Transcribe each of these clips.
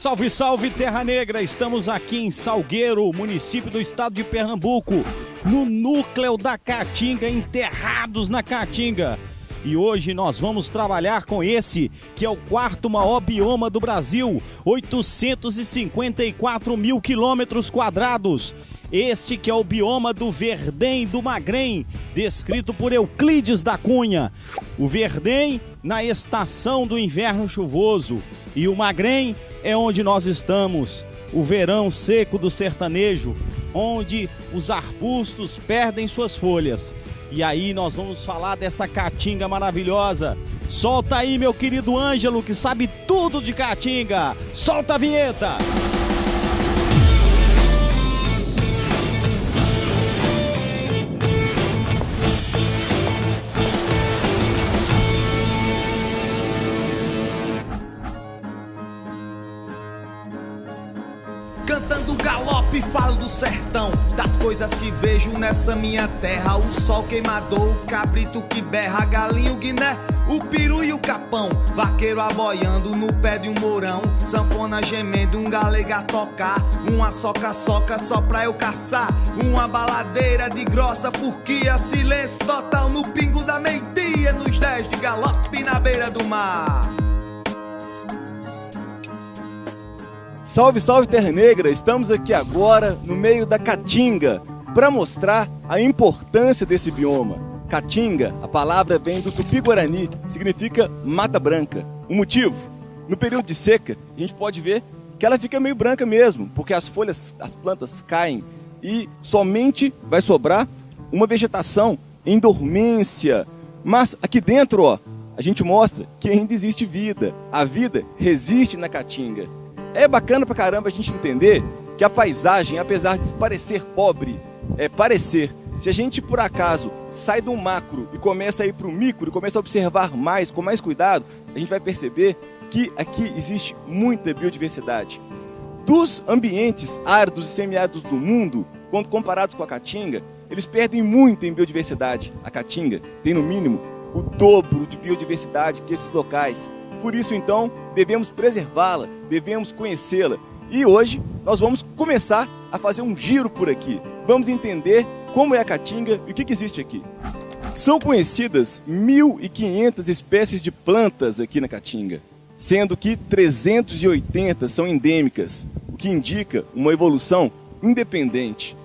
Salve, salve, Terra Negra! Estamos aqui em Salgueiro, município do estado de Pernambuco, no núcleo da Caatinga, enterrados na Caatinga. E hoje nós vamos trabalhar com esse, que é o quarto maior bioma do Brasil, 854 mil quilômetros quadrados. Este que é o bioma do Verdém do Magrém, descrito por Euclides da Cunha. O Verdém na estação do inverno chuvoso e o Magrém é onde nós estamos, o verão seco do sertanejo, onde os arbustos perdem suas folhas. E aí nós vamos falar dessa caatinga maravilhosa. Solta aí, meu querido Ângelo, que sabe tudo de caatinga. Solta a vinheta! Cantando galope, falo do sertão, das coisas que vejo nessa minha terra. O sol queimador, o cabrito que berra, a galinha, o guiné, o peru e o capão. Vaqueiro aboiando no pé de um mourão, sanfona gemendo, um galega a tocar. Uma soca-soca só pra eu caçar, uma baladeira de grossa furquia. Silêncio total no pingo da meio-dia, nos 10 de galope na beira do mar. Salve, salve, Terra Negra! Estamos aqui agora no meio da Caatinga para mostrar a importância desse bioma. Caatinga, a palavra vem do Tupi-Guarani, significa mata branca. O motivo? No período de seca, a gente pode ver que ela fica meio branca mesmo, porque as folhas, as plantas caem e somente vai sobrar uma vegetação em dormência. Mas aqui dentro, ó, a gente mostra que ainda existe vida. A vida resiste na Caatinga. É bacana pra caramba a gente entender que a paisagem, apesar de parecer pobre, se a gente por acaso sai do macro e começa a ir pro micro e começa a observar mais, com mais cuidado, a gente vai perceber que aqui existe muita biodiversidade. Dos ambientes áridos e semiáridos do mundo, quando comparados com a Caatinga, eles perdem muito em biodiversidade. A Caatinga tem no mínimo o dobro de biodiversidade que esses locais. Por isso, então, devemos preservá-la, devemos conhecê-la. E hoje nós vamos começar a fazer um giro por aqui. Vamos entender como é a Caatinga e o que existe aqui. São conhecidas 1.500 espécies de plantas aqui na Caatinga, sendo que 380 são endêmicas, o que indica uma evolução independente.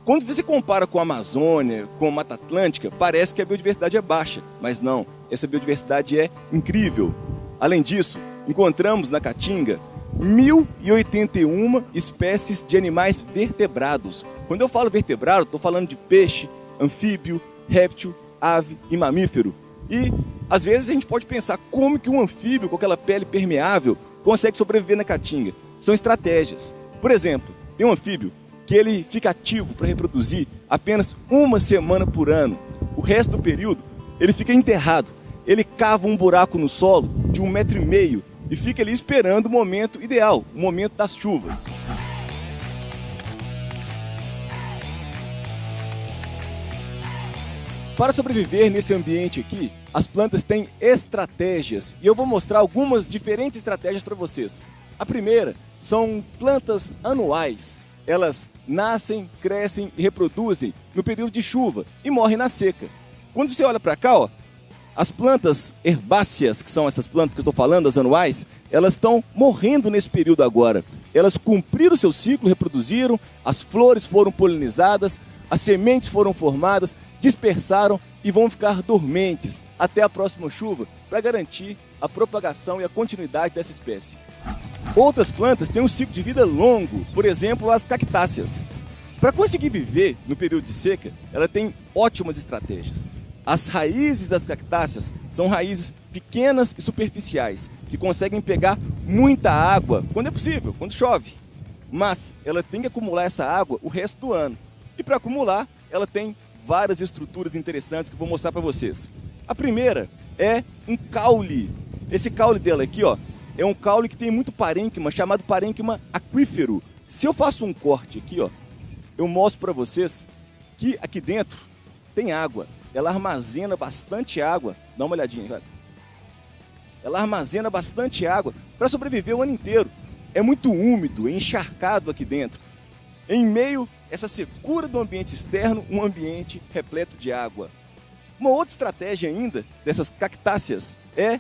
Quando você compara com a Amazônia, com a Mata Atlântica, parece que a biodiversidade é baixa, mas não, essa biodiversidade é incrível. Além disso, encontramos na Caatinga 1.081 espécies de animais vertebrados. Quando eu falo vertebrado, estou falando de peixe, anfíbio, réptil, ave e mamífero. E, às vezes, a gente pode pensar como que um anfíbio com aquela pele permeável consegue sobreviver na Caatinga. São estratégias. Por exemplo, tem um anfíbio que ele fica ativo para reproduzir apenas uma semana por ano. O resto do período, ele fica enterrado. Ele cava um buraco no solo de 1,5 metro e fica ali esperando o momento ideal, o momento das chuvas. Para sobreviver nesse ambiente aqui, as plantas têm estratégias e eu vou mostrar algumas diferentes estratégias para vocês. A primeira são plantas anuais. Elas nascem, crescem e reproduzem no período de chuva e morrem na seca. Quando você olha para cá, ó, as plantas herbáceas, que são essas plantas que eu estou falando, as anuais, elas estão morrendo nesse período agora. Elas cumpriram o seu ciclo, reproduziram, as flores foram polinizadas, as sementes foram formadas, dispersaram e vão ficar dormentes até a próxima chuva para garantir a propagação e a continuidade dessa espécie. Outras plantas têm um ciclo de vida longo, por exemplo, as cactáceas. Para conseguir viver no período de seca, ela tem ótimas estratégias. As raízes das cactáceas são raízes pequenas e superficiais, que conseguem pegar muita água quando é possível, quando chove. Mas ela tem que acumular essa água o resto do ano. E para acumular, ela tem várias estruturas interessantes que eu vou mostrar para vocês. A primeira é um caule. Esse caule dela aqui, ó, é um caule que tem muito parênquima, chamado parênquima aquífero. Se eu faço um corte aqui, ó, eu mostro para vocês que aqui dentro tem água. Ela armazena bastante água. Dá uma olhadinha, velho. Ela armazena bastante água para sobreviver o ano inteiro. é muito úmido, encharcado aqui dentro. Em meio a essa secura do ambiente externo, um ambiente repleto de água. Uma outra estratégia ainda dessas cactáceas é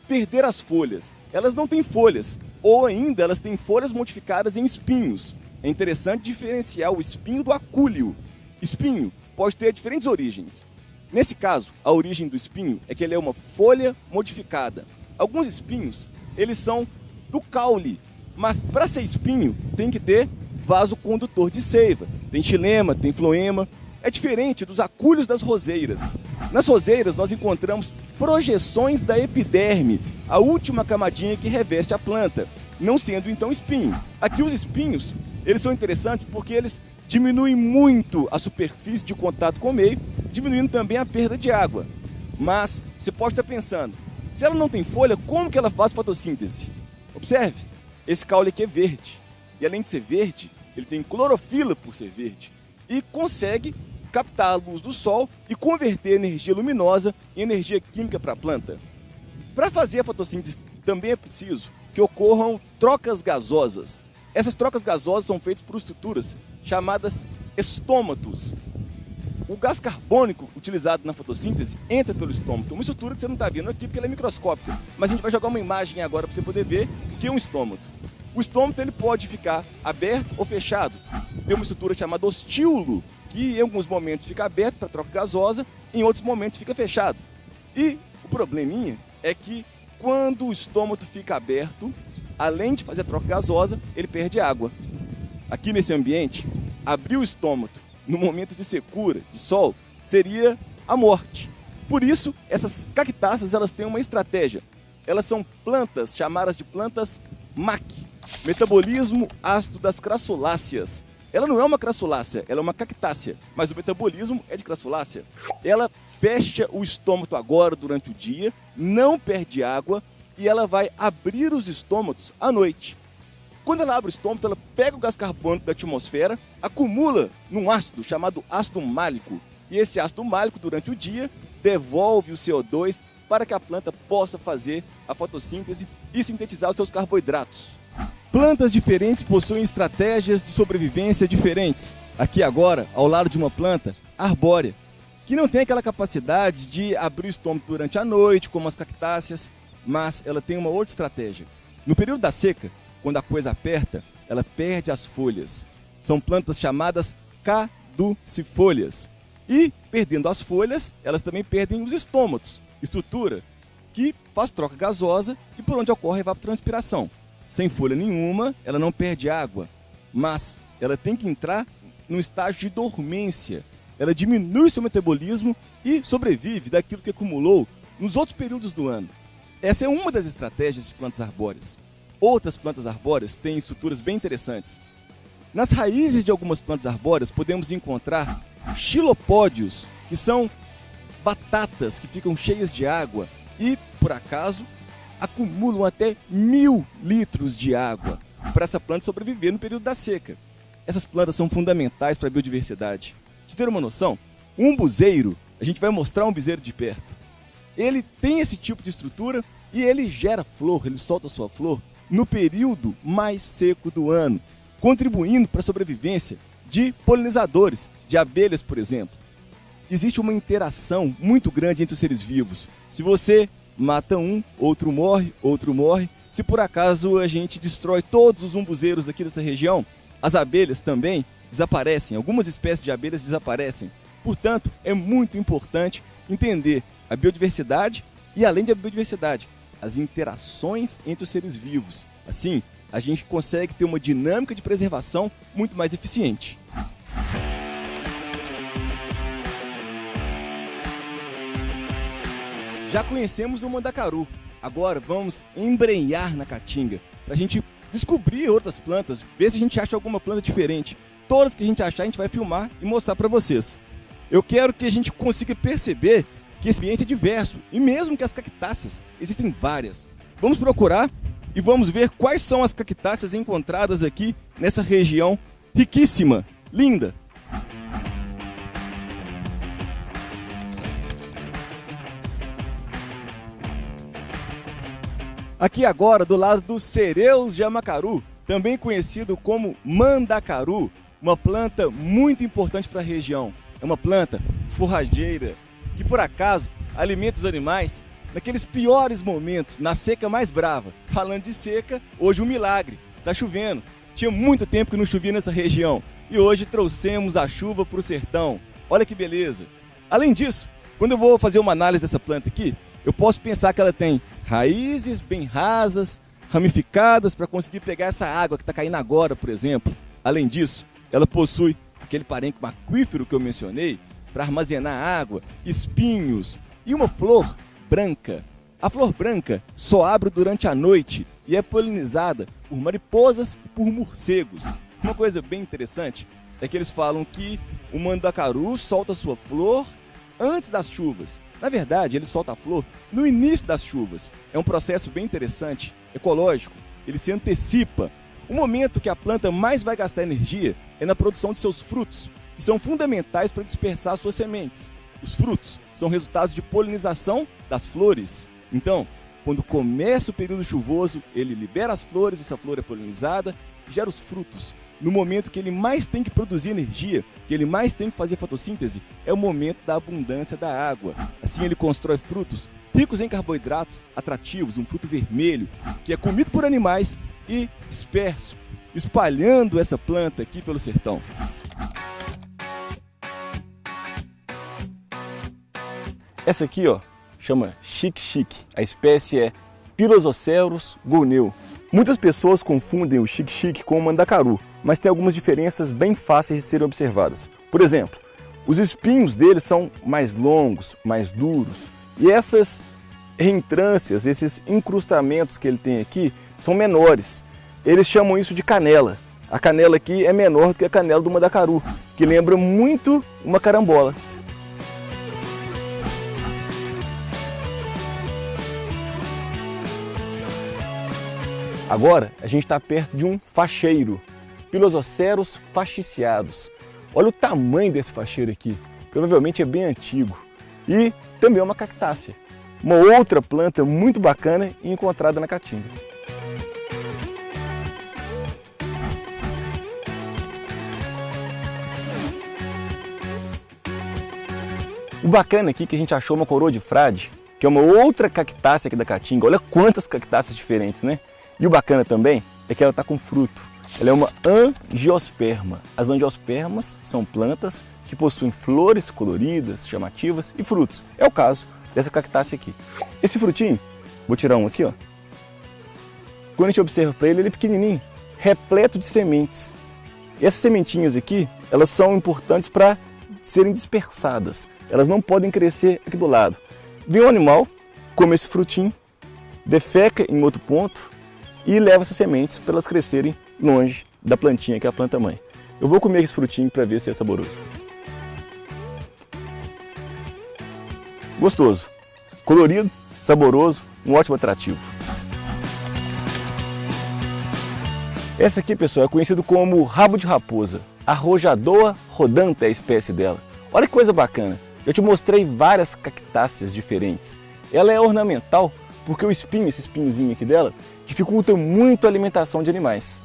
perder as folhas. Elas não têm folhas, ou ainda elas têm folhas modificadas em espinhos. É interessante diferenciar o espinho do acúleo. Espinho pode ter diferentes origens. Nesse caso, a origem do espinho é que ele é uma folha modificada. Alguns espinhos, eles são do caule, mas para ser espinho tem que ter vaso condutor de seiva. Tem xilema, tem floema. É diferente dos acúleos das roseiras. Nas roseiras nós encontramos projeções da epiderme, a última camadinha que reveste a planta, não sendo então espinho. Aqui os espinhos, eles são interessantes porque eles diminuem muito a superfície de contato com o meio, diminuindo também a perda de água. Mas você pode estar pensando, se ela não tem folha, como que ela faz fotossíntese? Observe, esse caule aqui é verde. E além de ser verde, ele tem clorofila por ser verde. E consegue captar a luz do sol e converter energia luminosa em energia química para a planta. Para fazer a fotossíntese também é preciso que ocorram trocas gasosas. Essas trocas gasosas são feitas por estruturas chamadas estômatos. O gás carbônico utilizado na fotossíntese entra pelo estômato. Uma estrutura que você não está vendo aqui porque ela é microscópica. Mas a gente vai jogar uma imagem agora para você poder ver o que é um estômato. O estômato ele pode ficar aberto ou fechado. Tem uma estrutura chamada ostíolo, que em alguns momentos fica aberto para troca gasosa, em outros momentos fica fechado. E o probleminha é que quando o estômato fica aberto, além de fazer a troca gasosa, ele perde água. Aqui nesse ambiente, abrir o estômato no momento de secura, de sol, seria a morte. Por isso, essas cactáceas elas têm uma estratégia. Elas são plantas chamadas de plantas MAC, metabolismo ácido das crassuláceas. Ela não é uma crassulácea, ela é uma cactácea, mas o metabolismo é de crassulácea. Ela fecha o estômato agora durante o dia, não perde água e ela vai abrir os estômatos à noite. Quando ela abre o estômago, ela pega o gás carbônico da atmosfera, acumula num ácido chamado ácido málico. E esse ácido málico, durante o dia, devolve o CO2 para que a planta possa fazer a fotossíntese e sintetizar os seus carboidratos. Plantas diferentes possuem estratégias de sobrevivência diferentes. Aqui agora, ao lado de uma planta arbórea, que não tem aquela capacidade de abrir o estômago durante a noite, como as cactáceas, mas ela tem uma outra estratégia. No período da seca, quando a coisa aperta, ela perde as folhas. São plantas chamadas caducifólias. E, perdendo as folhas, elas também perdem os estômatos, estrutura que faz troca gasosa e por onde ocorre a evapotranspiração. Sem folha nenhuma, ela não perde água, mas ela tem que entrar num estágio de dormência. Ela diminui seu metabolismo e sobrevive daquilo que acumulou nos outros períodos do ano. Essa é uma das estratégias de plantas arbóreas. Outras plantas arbóreas têm estruturas bem interessantes. Nas raízes de algumas plantas arbóreas podemos encontrar xilopódios, que são batatas que ficam cheias de água e, por acaso, acumulam até 1000 litros de água para essa planta sobreviver no período da seca. Essas plantas são fundamentais para a biodiversidade. Pra vocês terem uma noção, um umbuzeiro, a gente vai mostrar um umbuzeiro de perto. Ele tem esse tipo de estrutura e ele gera flor, ele solta sua flor no período mais seco do ano, contribuindo para a sobrevivência de polinizadores, de abelhas, por exemplo. Existe uma interação muito grande entre os seres vivos. Se você mata um, outro morre, outro morre. Se por acaso a gente destrói todos os umbuzeiros aqui dessa região, as abelhas também desaparecem, algumas espécies de abelhas desaparecem. Portanto, é muito importante entender a biodiversidade e, além da biodiversidade, as interações entre os seres vivos. Assim, a gente consegue ter uma dinâmica de preservação muito mais eficiente. Já conhecemos o mandacaru, agora vamos embrenhar na caatinga para a gente descobrir outras plantas, ver se a gente acha alguma planta diferente. Todas que a gente achar, a gente vai filmar e mostrar para vocês. Eu quero que a gente consiga perceber que esse ambiente é diverso, e mesmo que as cactáceas, existem várias. Vamos procurar e vamos ver quais são as cactáceas encontradas aqui nessa região riquíssima, linda. Aqui agora, do lado do Cereus Jamacaru, também conhecido como mandacaru, uma planta muito importante para a região. É uma planta forrageira que, por acaso, alimenta os animais naqueles piores momentos, na seca mais brava. Falando de seca, hoje um milagre, tá chovendo. Tinha muito tempo que não chovia nessa região e hoje trouxemos a chuva para o sertão. Olha que beleza! Além disso, quando eu vou fazer uma análise dessa planta aqui, eu posso pensar que ela tem raízes bem rasas, ramificadas para conseguir pegar essa água que está caindo agora, por exemplo. Além disso, ela possui aquele parênquima aquífero que eu mencionei para armazenar água, espinhos e uma flor branca. A flor branca só abre durante a noite e é polinizada por mariposas e por morcegos. Uma coisa bem interessante é que eles falam que o mandacaru solta sua flor antes das chuvas. Na verdade, ele solta a flor no início das chuvas. É um processo bem interessante, ecológico. Ele se antecipa. O momento que a planta mais vai gastar energia é na produção de seus frutos, que são fundamentais para dispersar suas sementes. Os frutos são resultados de polinização das flores. Então, quando começa o período chuvoso, ele libera as flores, essa flor é polinizada e gera os frutos. No momento que ele mais tem que produzir energia, que ele mais tem que fazer fotossíntese, é o momento da abundância da água. Assim ele constrói frutos ricos em carboidratos atrativos, um fruto vermelho, que é comido por animais e disperso, espalhando essa planta aqui pelo sertão. Essa aqui, ó, chama xique-xique. A espécie é Pilosoceros gooneu. Muitas pessoas confundem o xique-xique com o mandacaru, mas tem algumas diferenças bem fáceis de serem observadas. Por exemplo, os espinhos deles são mais longos, mais duros, e essas reentrâncias, esses incrustamentos que ele tem aqui, são menores. Eles chamam isso de canela. A canela aqui é menor do que a canela do mandacaru, que lembra muito uma carambola. Agora a gente está perto de um facheiro, Pilosoceros fasciciados. Olha o tamanho desse facheiro aqui, provavelmente é bem antigo. E também é uma cactácea, uma outra planta muito bacana e encontrada na Caatinga. O bacana aqui que a gente achou uma coroa de frade, que é uma outra cactácea aqui da Caatinga. Olha quantas cactáceas diferentes, né? E o bacana também é que ela está com fruto. Ela é uma angiosperma. As angiospermas são plantas que possuem flores coloridas, chamativas e frutos. É o caso dessa cactácea aqui. Esse frutinho, vou tirar um aqui, ó. Quando a gente observa para ele, ele é pequenininho, repleto de sementes. E essas sementinhas aqui, elas são importantes para serem dispersadas. Elas não podem crescer aqui do lado. Vem um animal, come esse frutinho, defeca em outro ponto e leva essas sementes para elas crescerem longe da plantinha, que é a planta mãe. Eu vou comer esse frutinho para ver se é saboroso. Gostoso, colorido, saboroso, um ótimo atrativo. Essa aqui, pessoal, é conhecido como rabo de raposa. A Rojadoa rodanta é a espécie dela. Olha que coisa bacana. Eu te mostrei várias cactáceas diferentes. Ela é ornamental porque o espinho, esse espinhozinho aqui dela, dificulta muito a alimentação de animais.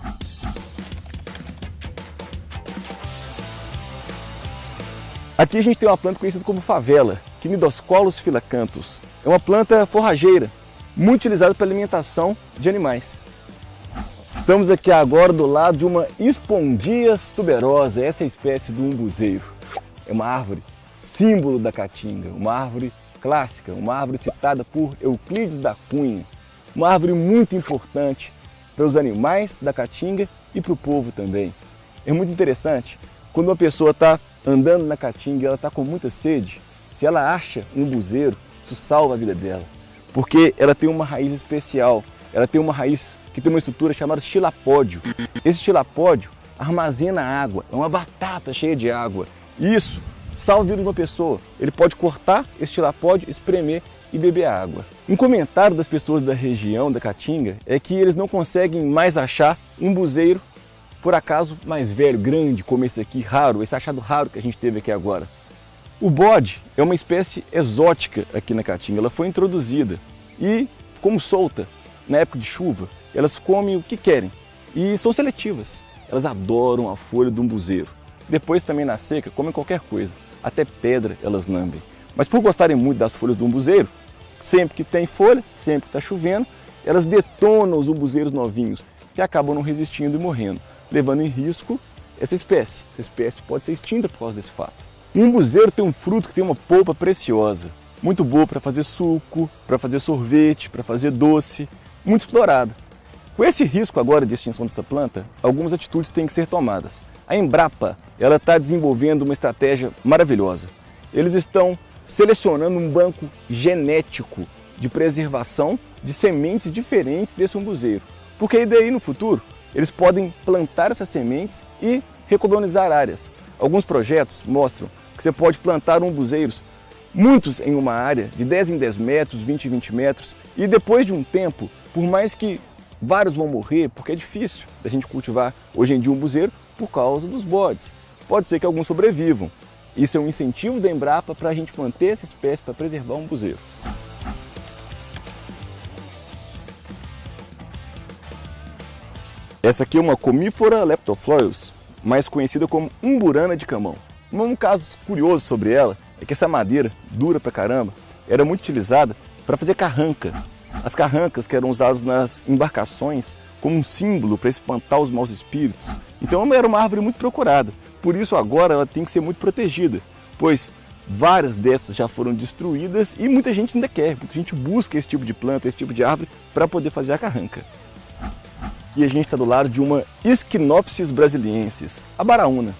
Aqui a gente tem uma planta conhecida como favela, Cnidoscolus philacanthus. É uma planta forrageira, muito utilizada para alimentação de animais. Estamos aqui agora do lado de uma Spondias tuberosa, essa é a espécie do umbuzeiro. É uma árvore símbolo da Caatinga, uma árvore clássica, uma árvore citada por Euclides da Cunha, uma árvore muito importante para os animais da Caatinga e para o povo também. É muito interessante, quando uma pessoa está andando na Caatinga e ela está com muita sede, se ela acha um umbuzeiro, isso salva a vida dela, porque ela tem uma raiz especial, ela tem uma raiz que tem uma estrutura chamada xilapódio. Esse xilapódio armazena água, é uma batata cheia de água, e isso salva a vida de uma pessoa. Ele pode cortar esse xilapódio, espremer e beber a água. Um comentário das pessoas da região da Caatinga é que eles não conseguem mais achar um umbuzeiro, por acaso, mais velho, grande, como esse aqui, raro, esse achado raro que a gente teve aqui agora. O bode é uma espécie exótica aqui na Caatinga. Ela foi introduzida e, como solta, na época de chuva, elas comem o que querem. e são seletivas. Elas adoram a folha do umbuzeiro. Depois também na seca comem qualquer coisa, até pedra elas lambem. Mas por gostarem muito das folhas do umbuzeiro, sempre que tem folha, sempre que está chovendo, elas detonam os umbuzeiros novinhos, que acabam não resistindo e morrendo, levando em risco essa espécie. Essa espécie pode ser extinta por causa desse fato. O umbuzeiro tem um fruto que tem uma polpa preciosa, muito boa para fazer suco, para fazer sorvete, para fazer doce, muito explorada. Com esse risco agora de extinção dessa planta, algumas atitudes têm que ser tomadas. A Embrapa está desenvolvendo uma estratégia maravilhosa. Eles estão selecionando um banco genético de preservação de sementes diferentes desse umbuzeiro. Porque daí no futuro eles podem plantar essas sementes e recolonizar áreas. Alguns projetos mostram que você pode plantar umbuzeiros, muitos em uma área de 10 em 10 metros, 20 em 20 metros, e depois de um tempo, por mais que vários vão morrer, porque é difícil da gente cultivar hoje em dia umbuzeiro por causa dos bodes. Pode ser que alguns sobrevivam. Isso é um incentivo da Embrapa para a gente manter essa espécie, para preservar o umbuzeiro. Essa aqui é uma Comífora leptoflorus, mais conhecida como umburana de camão. Um caso curioso sobre ela é que essa madeira, dura pra caramba, era muito utilizada para fazer carranca. As carrancas que eram usadas nas embarcações como um símbolo para espantar os maus espíritos. Então era uma árvore muito procurada. Por isso agora ela tem que ser muito protegida, pois várias dessas já foram destruídas e muita gente ainda quer. Muita gente busca esse tipo de planta, esse tipo de árvore para poder fazer a carranca. E a gente está do lado de uma Schinopsis brasiliensis, a baraúna.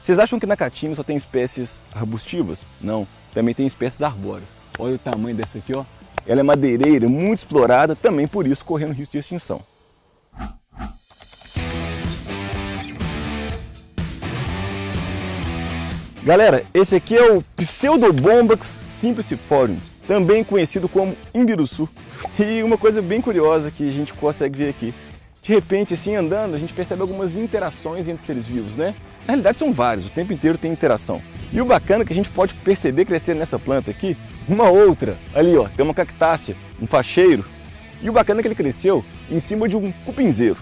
Vocês acham que na Caatinga só tem espécies arbustivas? Não, também tem espécies arbóreas. Olha o tamanho dessa aqui, ó. Ela é madeireira, muito explorada, também por isso correndo risco de extinção. Galera, esse aqui é o Pseudobombax simpliciforum, também conhecido como imbiruçu. E uma coisa bem curiosa que a gente consegue ver aqui. De repente, assim, andando, a gente percebe algumas interações entre seres vivos, né? Na realidade são vários, o tempo inteiro tem interação. E o bacana é que a gente pode perceber crescer nessa planta aqui, uma outra, ali ó, tem uma cactácea, um facheiro. E o bacana é que ele cresceu em cima de um cupinzeiro.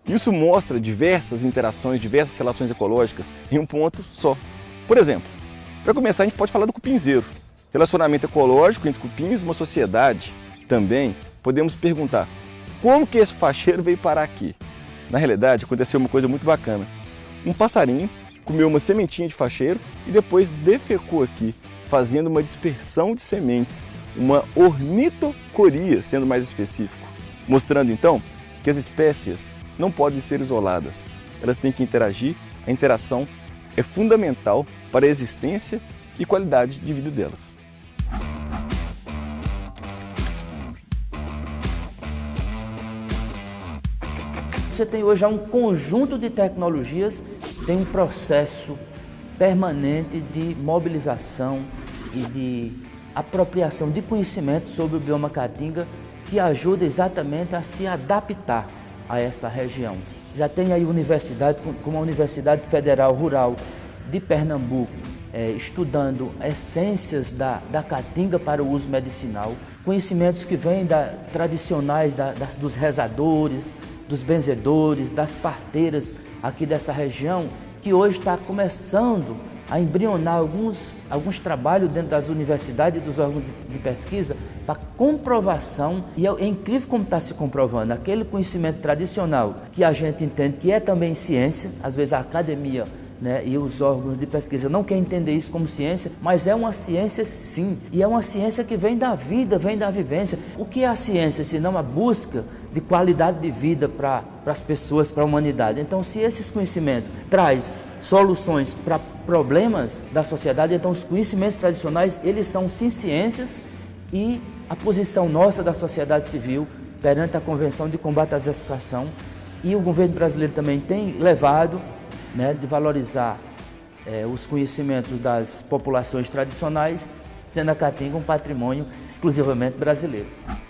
Isso mostra diversas interações, diversas relações ecológicas em um ponto só. Por exemplo, para começar a gente pode falar do cupinzeiro. Relacionamento ecológico entre cupins e uma sociedade. Também podemos perguntar, como que esse facheiro veio parar aqui? Na realidade, aconteceu uma coisa muito bacana. Um passarinho comeu uma sementinha de facheiro e depois defecou aqui, fazendo uma dispersão de sementes, uma ornitocoria, sendo mais específico. Mostrando então que as espécies não podem ser isoladas, elas têm que interagir, a interação é fundamental para a existência e qualidade de vida delas. Você tem hoje um conjunto de tecnologias, tem um processo permanente de mobilização e de apropriação de conhecimento sobre o bioma Caatinga que ajuda exatamente a se adaptar a essa região. Já tem aí universidade, como a Universidade Federal Rural de Pernambuco, estudando essências da Caatinga para o uso medicinal, conhecimentos que vêm tradicionais dos rezadores, dos benzedores, das parteiras aqui dessa região, que hoje está começando a embrionar alguns trabalhos dentro das universidades e dos órgãos de pesquisa para comprovação, e é incrível como está se comprovando, aquele conhecimento tradicional que a gente entende que é também ciência, às vezes a academia, né, e os órgãos de pesquisa não querem entender isso como ciência, mas é uma ciência sim, e é uma ciência que vem da vida, vem da vivência. O que é a ciência, senão a busca de qualidade de vida para as pessoas, para a humanidade? Então, se esses conhecimentos traz soluções para problemas da sociedade, então os conhecimentos tradicionais, eles são sim ciências, e a posição nossa da sociedade civil perante a Convenção de Combate à Desertificação, e o governo brasileiro também tem levado, né, de valorizar os conhecimentos das populações tradicionais, sendo a Caatinga um patrimônio exclusivamente brasileiro.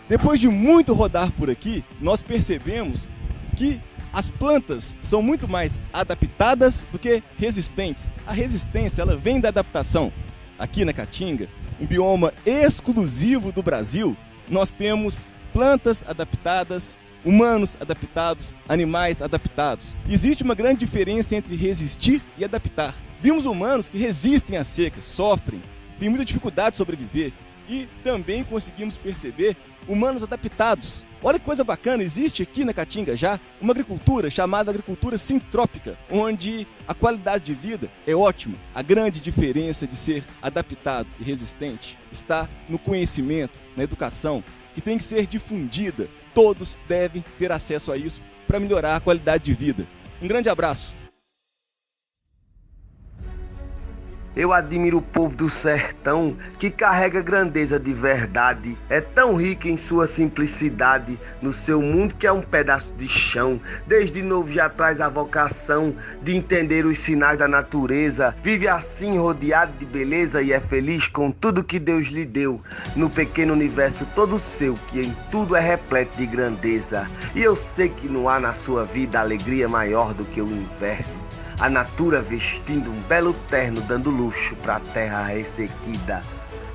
Depois de muito rodar por aqui, nós percebemos que as plantas são muito mais adaptadas do que resistentes. A resistência, ela vem da adaptação. Aqui na Caatinga, um bioma exclusivo do Brasil, nós temos plantas adaptadas Humanos adaptados, animais adaptados. Existe uma grande diferença entre resistir e adaptar. Vimos humanos que resistem à seca, sofrem, têm muita dificuldade de sobreviver. E também conseguimos perceber humanos adaptados. Olha que coisa bacana, existe aqui na Caatinga já uma agricultura chamada agricultura sintrópica, onde a qualidade de vida é ótima. A grande diferença de ser adaptado e resistente está no conhecimento, na educação, que tem que ser difundida. Todos devem ter acesso a isso para melhorar a qualidade de vida. Um grande abraço. Eu admiro o povo do sertão que carrega grandeza de verdade. É tão rico em sua simplicidade, no seu mundo que é um pedaço de chão. Desde novo já traz a vocação de entender os sinais da natureza. Vive assim rodeado de beleza e é feliz com tudo que Deus lhe deu. No pequeno universo todo seu, que em tudo é repleto de grandeza. E eu sei que não há na sua vida alegria maior do que o inverno. A natura vestindo um belo terno, dando luxo pra terra ressequida.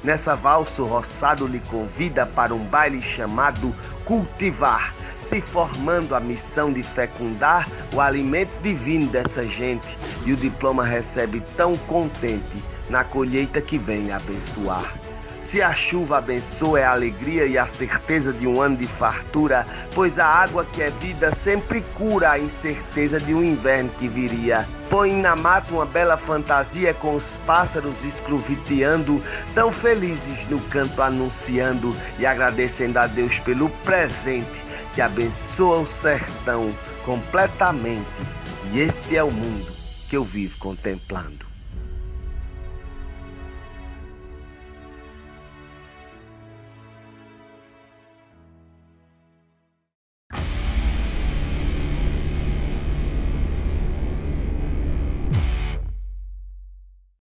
Nessa valsa o roçado lhe convida para um baile chamado cultivar, se formando a missão de fecundar o alimento divino dessa gente. E o diploma recebe tão contente na colheita que vem abençoar. Se a chuva abençoa é a alegria e a certeza de um ano de fartura, pois a água que é vida sempre cura a incerteza de um inverno que viria. Põe na mata uma bela fantasia com os pássaros escruviteando, tão felizes no canto anunciando e agradecendo a Deus pelo presente que abençoa o sertão completamente. E esse é o mundo que eu vivo contemplando.